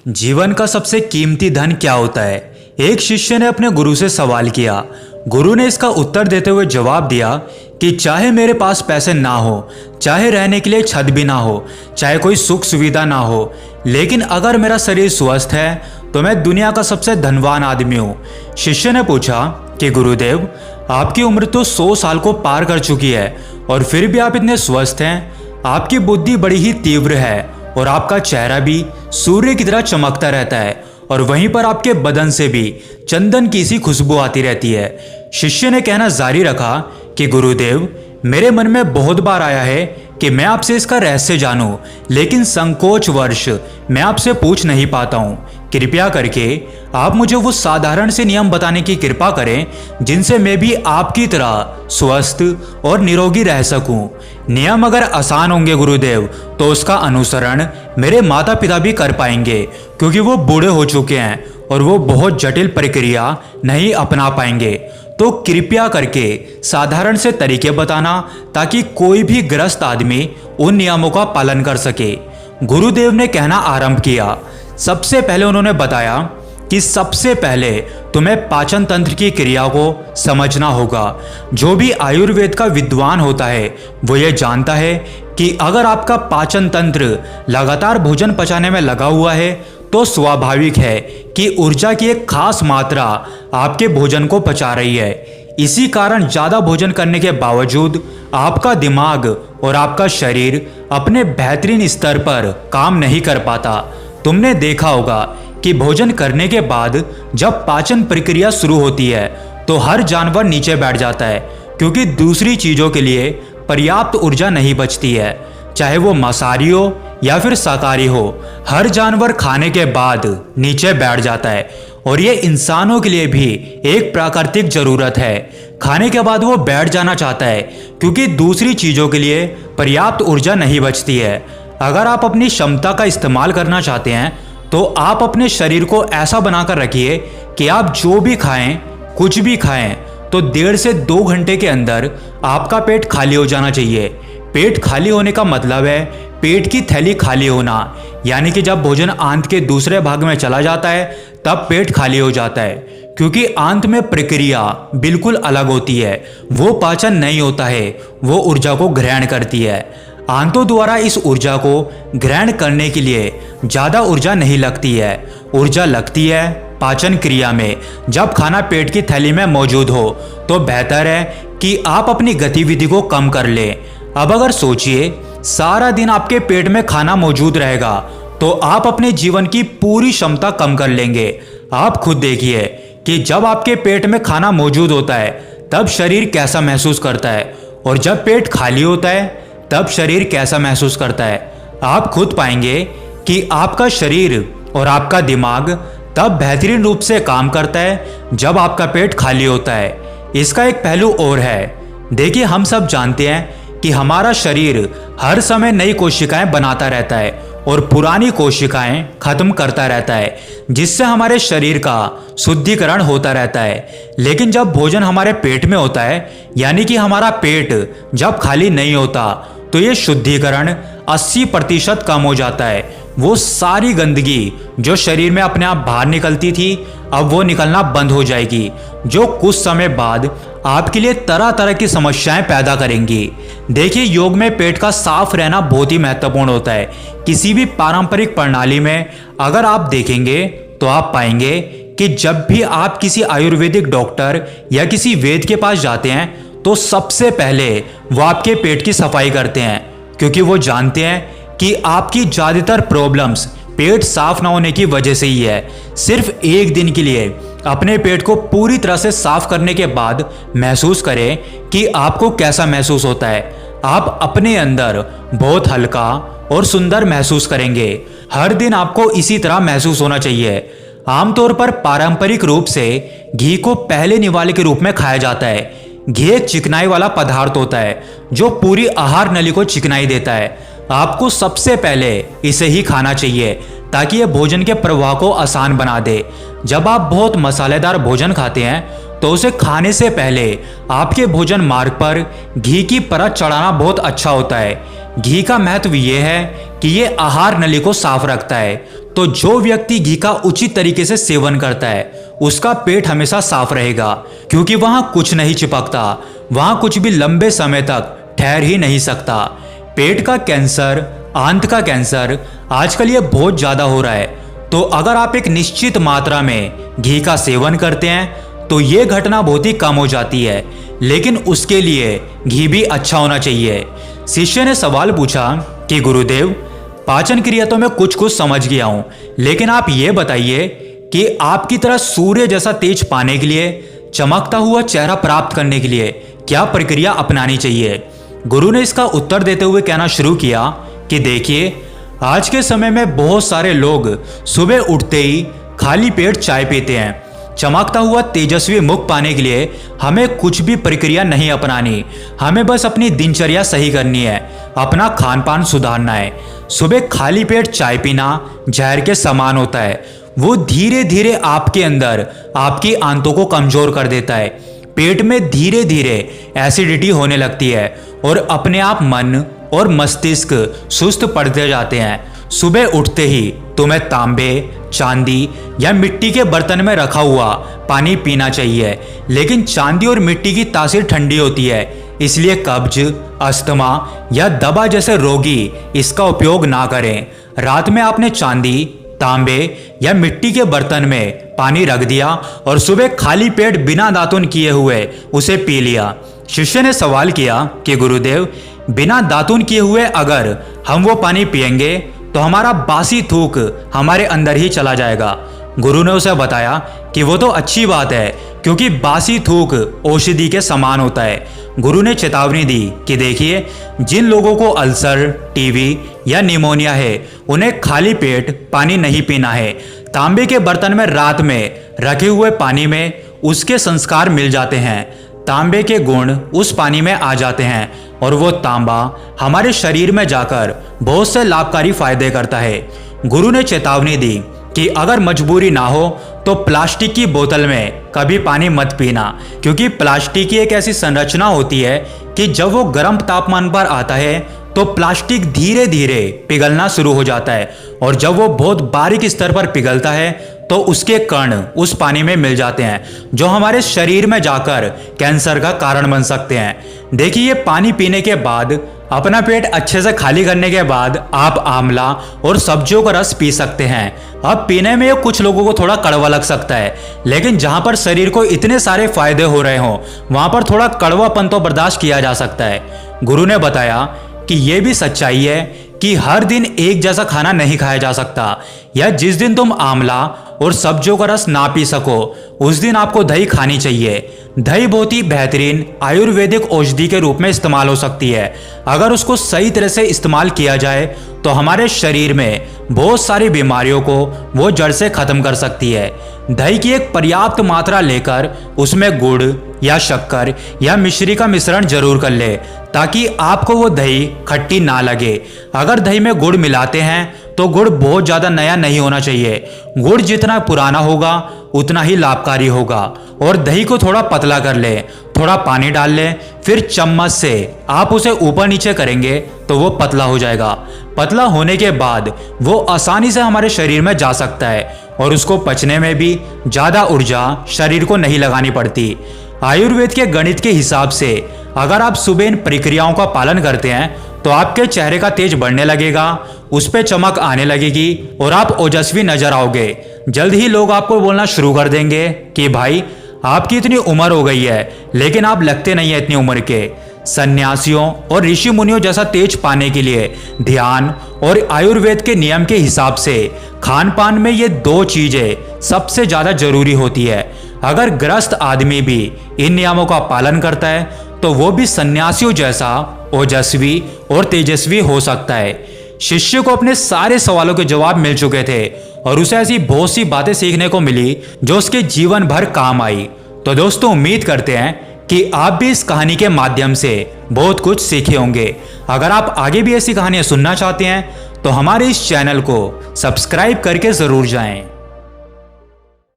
जीवन का सबसे कीमती धन क्या होता है? एक शिष्य ने अपने गुरु से सवाल किया। गुरु ने इसका उत्तर देते हुए जवाब दिया कि चाहे मेरे पास पैसे ना हो, चाहे रहने के लिए छत भी ना हो, चाहे कोई सुख सुविधा ना हो, लेकिन अगर मेरा शरीर स्वस्थ है तो मैं दुनिया का सबसे धनवान आदमी हूँ। शिष्य ने पूछा कि गुरुदेव, आपकी उम्र तो 100 साल को पार कर चुकी है और फिर भी आप इतने स्वस्थ हैं। आपकी बुद्धि बड़ी ही तीव्र है और आपका चेहरा भी सूर्य की तरह चमकता रहता है और वहीं पर आपके बदन से भी चंदन की सी खुशबू आती रहती है। शिष्य ने कहना जारी रखा कि गुरुदेव, मेरे मन में बहुत बार आया है कि मैं आपसे इसका रहस्य जानूं, लेकिन संकोचवश मैं आपसे पूछ नहीं पाता हूं। कृपया करके आप मुझे वो साधारण से नियम बताने की कृपा करें जिनसे मैं भी आपकी तरह स्वस्थ और निरोगी रह सकूं। नियम अगर आसान होंगे गुरुदेव, तो उसका अनुसरण मेरे माता पिता भी कर पाएंगे, क्योंकि वो बूढ़े हो चुके हैं और वो बहुत जटिल प्रक्रिया नहीं अपना पाएंगे। तो कृपया करके साधारण से तरीके बताना ताकि कोई भी ग्रस्त आदमी उन नियमों का पालन कर सके। गुरुदेव ने कहना आरंभ किया। सबसे पहले उन्होंने बताया कि सबसे पहले तुम्हें पाचन तंत्र की क्रिया को समझना होगा। जो भी आयुर्वेद का विद्वान होता है वो ये जानता है कि अगर आपका पाचन तंत्र लगातार भोजन पचाने में लगा हुआ है तो स्वाभाविक है कि ऊर्जा की एक खास मात्रा आपके भोजन को पचा रही है। इसी कारण ज़्यादा भोजन करने के बावजूद आपका दिमाग और आपका शरीर अपने बेहतरीन स्तर पर काम नहीं कर पाता। तुमने देखा होगा कि भोजन करने के बाद जब पाचन प्रक्रिया शुरू होती है तो हर जानवर नीचे बैठ जाता है, क्योंकि दूसरी चीज़ों के लिए पर्याप्त ऊर्जा नहीं बचती है। चाहे वो मांसाहारी हो या फिर शाकाहारी हो, हर जानवर खाने के बाद नीचे बैठ जाता है और ये इंसानों के लिए भी एक प्राकृतिक जरूरत है। खाने के बाद वो बैठ जाना चाहता है क्योंकि दूसरी चीज़ों के लिए पर्याप्त ऊर्जा नहीं बचती है। अगर आप अपनी क्षमता का इस्तेमाल करना चाहते हैं तो आप अपने शरीर को ऐसा बनाकर रखिए कि आप जो भी खाएं, कुछ भी खाएं, तो 1.5 से 2 घंटे के अंदर आपका पेट खाली हो जाना चाहिए। पेट खाली होने का मतलब है पेट की थैली खाली होना, यानी कि जब भोजन आंत के दूसरे भाग में चला जाता है तब पेट खाली हो जाता है, क्योंकि आंत में प्रक्रिया बिल्कुल अलग होती है। वो पाचन नहीं होता है, वो ऊर्जा को ग्रहण करती है। आंतों द्वारा इस ऊर्जा को ग्रहण करने के लिए ज़्यादा ऊर्जा नहीं लगती है। ऊर्जा लगती है पाचन क्रिया में। जब खाना पेट की थैली में मौजूद हो तो बेहतर है कि आप अपनी गतिविधि को कम कर लें। अब अगर सोचिए, सारा दिन आपके पेट में खाना मौजूद रहेगा तो आप अपने जीवन की पूरी क्षमता कम कर लेंगे। आप खुद देखिए कि जब आपके पेट में खाना मौजूद होता है तब शरीर कैसा महसूस करता है, और जब पेट खाली होता है तब शरीर कैसा महसूस करता है। आप खुद पाएंगे कि आपका शरीर और आपका दिमाग तब बेहतरीन रूप से काम करता है जब आपका पेट खाली होता है। इसका एक पहलू और है। देखिए, हम सब जानते हैं कि हमारा शरीर हर समय नई कोशिकाएं बनाता रहता है और पुरानी कोशिकाएं खत्म करता रहता है, जिससे हमारे शरीर का शुद्धिकरण होता रहता है। लेकिन जब भोजन हमारे पेट में होता है, यानी कि हमारा पेट जब खाली नहीं होता, तो ये शुद्धिकरण 80% कम हो जाता है। वो सारी गंदगी जो शरीर में अपने आप बाहर निकलती थी, अब वो निकलना बंद हो जाएगी, जो कुछ समय बाद आपके लिए तरह तरह की समस्याएं पैदा करेंगी। देखिए, योग में पेट का साफ रहना बहुत ही महत्वपूर्ण होता है। किसी भी पारंपरिक प्रणाली में अगर आप देखेंगे तो आप पाएंगे कि जब भी आप किसी आयुर्वेदिक डॉक्टर या किसी वैद्य के पास जाते हैं तो सबसे पहले वो आपके पेट की सफाई करते हैं, क्योंकि वो जानते हैं कि आपकी ज़्यादातर प्रॉब्लम्स पेट साफ ना होने की वजह से ही है। सिर्फ एक दिन के लिए अपने पेट को पूरी तरह से साफ करने के बाद महसूस करें कि आपको कैसा महसूस होता है। आप अपने अंदर बहुत हल्का और सुंदर महसूस करेंगे। हर दिन आपको इसी तरह महसूस होना चाहिए। आमतौर पर पारंपरिक रूप से घी को पहले निवाले के रूप में खाया जाता है। घी एक चिकनाई वाला पदार्थ होता है जो पूरी आहार नली को चिकनाई देता है। आपको सबसे पहले इसे ही खाना चाहिए ताकि यह भोजन के प्रवाह को आसान बना दे। जब आप बहुत मसालेदार भोजन खाते हैं तो उसे खाने से पहले आपके भोजन मार्ग पर घी की परत चढ़ाना बहुत अच्छा होता है। घी का महत्व ये है कि ये आहार नली को साफ रखता है। तो जो व्यक्ति घी का उचित तरीके से सेवन करता है उसका पेट हमेशा साफ रहेगा, क्योंकि वहां कुछ नहीं चिपकता, वहां कुछ भी लंबे समय तक ठहर ही नहीं सकता। पेट का कैंसर, आंत का कैंसर आजकल ये बहुत ज़्यादा हो रहा है। तो अगर आप एक निश्चित मात्रा में घी का सेवन करते हैं तो ये घटना बहुत ही कम हो जाती है, लेकिन उसके लिए घी भी अच्छा होना चाहिए। शिष्य ने सवाल पूछा कि गुरुदेव, पाचन क्रिया तो मैं कुछ कुछ समझ गया हूँ, लेकिन आप ये बताइए कि आपकी तरह सूर्य जैसा तेज पाने के लिए, चमकता हुआ चेहरा प्राप्त करने के लिए क्या प्रक्रिया अपनानी चाहिए। गुरु ने इसका उत्तर देते हुए कहना शुरू किया कि देखिए, आज के समय में बहुत सारे लोग सुबह उठते ही खाली पेट चाय पीते हैं। चमकता हुआ तेजस्वी मुख पाने के लिए हमें कुछ भी प्रक्रिया नहीं अपनानी, हमें बस अपनी दिनचर्या सही करनी है, अपना खान पान सुधारना है। सुबह खाली पेट चाय पीना जहर के समान होता है। वो धीरे धीरे आपके अंदर आपकी आंतों को कमजोर कर देता है। पेट में धीरे धीरे एसिडिटी होने लगती है और अपने आप मन और मस्तिष्क सुस्त पड़ते जाते हैं। सुबह उठते ही तुम्हें तांबे, चांदी या मिट्टी के बर्तन में रखा हुआ पानी पीना चाहिए, लेकिन चांदी और मिट्टी की तासीर ठंडी होती है, इसलिए कब्ज, अस्थमा या दमा जैसे रोगी इसका उपयोग ना करें। रात में आपने चांदी, तांबे या मिट्टी के बर्तन में पानी रख दिया और सुबह खाली पेट बिना दातुन किए हुए उसे पी लिया। शिष्य ने सवाल किया कि गुरुदेव, बिना दातुन किए हुए अगर हम वो पानी पिएंगे तो हमारा बासी थूक हमारे अंदर ही चला जाएगा। गुरु ने उसे बताया कि वो तो अच्छी बात है, क्योंकि बासी थूक औषधि के समान होता है। गुरु ने चेतावनी दी कि देखिए, जिन लोगों को अल्सर, टीबी या निमोनिया है उन्हें खाली पेट पानी नहीं पीना है। तांबे के बर्तन में रात में रखे हुए पानी में उसके संस्कार मिल जाते हैं, तांबे के गुण उस पानी में आ जाते हैं और वो तांबा हमारे शरीर में जाकर बहुत से लाभकारी फायदे करता है। गुरु ने चेतावनी दी कि अगर मजबूरी ना हो तो प्लास्टिक की बोतल में कभी पानी मत पीना, क्योंकि प्लास्टिक की एक ऐसी संरचना होती है कि जब वो गर्म तापमान पर आता है तो प्लास्टिक धीरे धीरे पिघलना शुरू हो जाता है, और जब वो बहुत बारीक स्तर पर पिघलता है तो उसके कण उस पानी में मिल जाते हैं, जो हमारे शरीर में जाकर कैंसर का कारण बन सकते हैं। देखिए, ये पानी पीने के बाद, अपना पेट अच्छे से खाली करने के बाद आप आंवला और सब्जियों का रस पी सकते हैं। अब पीने में कुछ लोगों को थोड़ा कड़वा लग सकता है, लेकिन जहां पर शरीर को इतने सारे फायदे हो रहे हों वहां पर थोड़ा कड़वापन तो बर्दाश्त किया जा सकता है। गुरु ने बताया कि यह भी सच्चाई है कि हर दिन एक जैसा खाना नहीं खाया जा सकता, या जिस दिन तुम आंवला और सब्जियों का रस ना पी सको उस दिन आपको दही खानी चाहिए। दही बहुत ही बेहतरीन आयुर्वेदिक औषधि के रूप में इस्तेमाल हो सकती है। अगर उसको सही तरह से इस्तेमाल किया जाए तो हमारे शरीर में बहुत सारी बीमारियों को वो जड़ से खत्म कर सकती है। दही की एक पर्याप्त मात्रा लेकर उसमें गुड़ या शक्कर या मिश्री का मिश्रण जरूर कर ले, ताकि आपको वो दही खट्टी ना लगे। अगर दही में गुड़ मिलाते हैं तो गुड़ बहुत ज़्यादा नया नहीं होना चाहिए। गुड़ जितना पुराना होगा उतना ही लाभकारी होगा। और दही को थोड़ा पतला कर ले, थोड़ा पानी डाल ले, फिर चम्मच से आप उसे ऊपर नीचे करेंगे तो वो पतला हो जाएगा। पतला होने के बाद वो आसानी से हमारे शरीर में जा सकता है और उसको पचने में भी ज़्यादा ऊर्जा शरीर को नहीं लगानी पड़ती। आयुर्वेद के गणित के हिसाब से अगर आप सुबह इन प्रक्रियाओं का पालन करते हैं तो आपके चेहरे का तेज बढ़ने लगेगा, उस पे चमक आने लगेगी और आप ओजस्वी नजर आओगे। जल्द ही लोग आपको बोलना शुरू कर देंगे कि भाई, आपकी इतनी उम्र हो गई है लेकिन आप लगते नहीं है इतनी उम्र के। सन्यासियों और ऋषि मुनियों जैसा तेज पाने के लिए ध्यान और आयुर्वेद के नियम के हिसाब से खान पान में ये दो चीजें सबसे ज्यादा जरूरी होती है। अगर ग्रस्त आदमी भी इन नियमों का पालन करता है तो वो भी सन्यासियों जैसा ओजस्वी और तेजस्वी हो सकता है। शिष्य को अपने सारे सवालों के जवाब मिल चुके थे और उसे ऐसी बहुत सी बातें सीखने को मिली जो उसके जीवन भर काम आई। तो दोस्तों, उम्मीद करते हैं कि आप भी इस कहानी के माध्यम से बहुत कुछ सीखे होंगे। अगर आप आगे भी ऐसी कहानियां सुनना चाहते हैं तो हमारे इस चैनल को सब्सक्राइब करके जरूर जाएं।